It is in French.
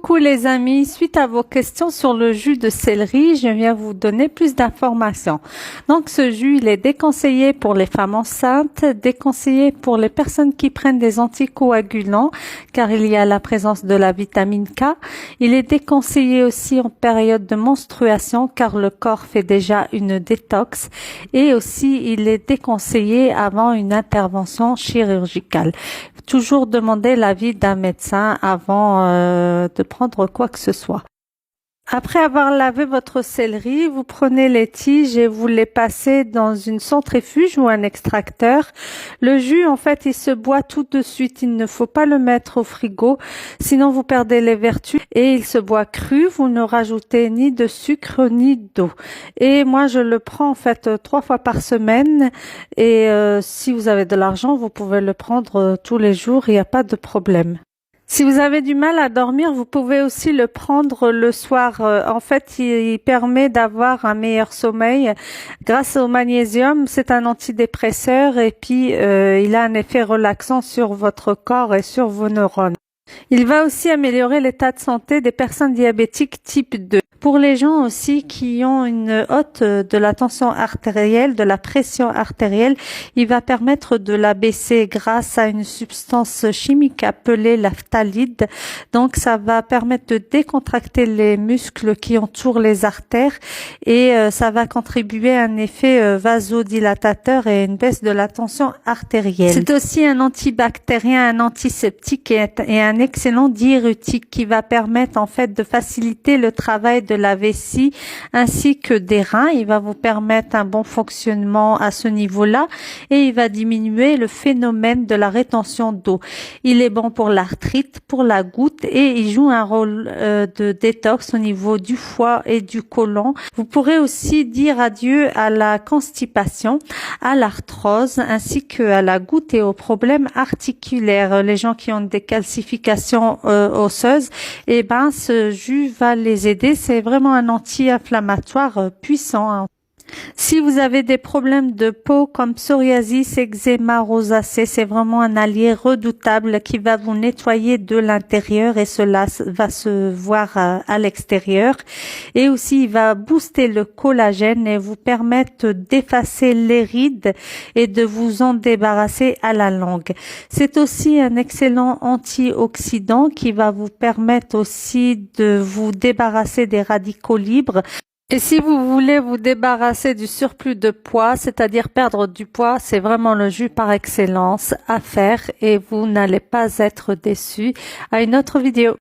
Coucou les amis, suite à vos questions sur le jus de céleri, je viens vous donner plus d'informations. Donc ce jus, il est déconseillé pour les femmes enceintes, déconseillé pour les personnes qui prennent des anticoagulants car il y a la présence de la vitamine K. Il est déconseillé aussi en période de menstruation car le corps fait déjà une détox et aussi il est déconseillé avant une intervention chirurgicale. Toujours demander l'avis d'un médecin avant de prendre quoi que ce soit. Après avoir lavé votre céleri, vous prenez les tiges et vous les passez dans une centrifuge ou un extracteur. Le jus, en fait, il se boit tout de suite. Il ne faut pas le mettre au frigo, sinon vous perdez les vertus. Et il se boit cru. Vous ne rajoutez ni de sucre ni d'eau. Et moi, je le prends en fait 3 fois par semaine. Et si vous avez de l'argent, vous pouvez le prendre tous les jours. Il n'y a pas de problème. Si vous avez du mal à dormir, vous pouvez aussi le prendre le soir. En fait, il permet d'avoir un meilleur sommeil. Grâce au magnésium, c'est un antidépresseur et puis il a un effet relaxant sur votre corps et sur vos neurones. Il va aussi améliorer l'état de santé des personnes diabétiques type 2. Pour les gens aussi qui ont une haute de la tension artérielle, de la pression artérielle, il va permettre de la baisser grâce à une substance chimique appelée la phtalide. Donc ça va permettre de décontracter les muscles qui entourent les artères et ça va contribuer à un effet vasodilatateur et une baisse de la tension artérielle. C'est aussi un antibactérien, un antiseptique et un excellent diurétique qui va permettre en fait de faciliter le travail de la vessie ainsi que des reins. Il va vous permettre un bon fonctionnement à ce niveau-là et il va diminuer le phénomène de la rétention d'eau. Il est bon pour l'arthrite, pour la goutte et il joue un rôle de détox au niveau du foie et du côlon. Vous pourrez aussi dire adieu à la constipation, à l'arthrose ainsi que à la goutte et aux problèmes articulaires. Les gens qui ont des calcifications osseuses, eh ben ce jus va les aider. C'est vraiment un anti-inflammatoire puissant. Si vous avez des problèmes de peau comme psoriasis, eczéma, rosacée, c'est vraiment un allié redoutable qui va vous nettoyer de l'intérieur et cela va se voir à l'extérieur. Et aussi, il va booster le collagène et vous permettre d'effacer les rides et de vous en débarrasser à la longue. C'est aussi un excellent antioxydant qui va vous permettre aussi de vous débarrasser des radicaux libres. Et si vous voulez vous débarrasser du surplus de poids, c'est-à-dire perdre du poids, c'est vraiment le jus par excellence à faire et vous n'allez pas être déçus. À une autre vidéo.